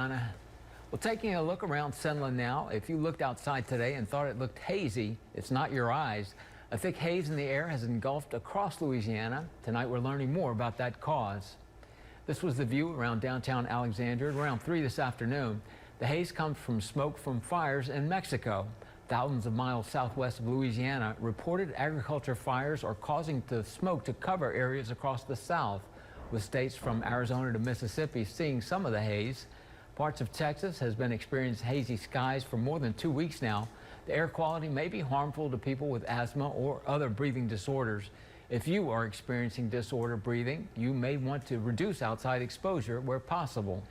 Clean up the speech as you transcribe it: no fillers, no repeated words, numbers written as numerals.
Louisiana. Well, taking a look around Senlin now, if you looked outside today and thought it looked hazy, it's not your eyes. A thick haze in the air has engulfed across Louisiana. Tonight we're learning more about that cause. This was the view around downtown Alexandria at around 3 this afternoon. The haze comes from smoke from fires in Mexico. Thousands of miles southwest of Louisiana, reported agriculture fires are causing the smoke to cover areas across the south, with states from Arizona to Mississippi seeing some of the haze. Parts of Texas has been experiencing hazy skies for more than 2 weeks now. The air quality may be harmful to people with asthma or other breathing disorders. If you are experiencing disordered breathing, you may want to reduce outside exposure where possible.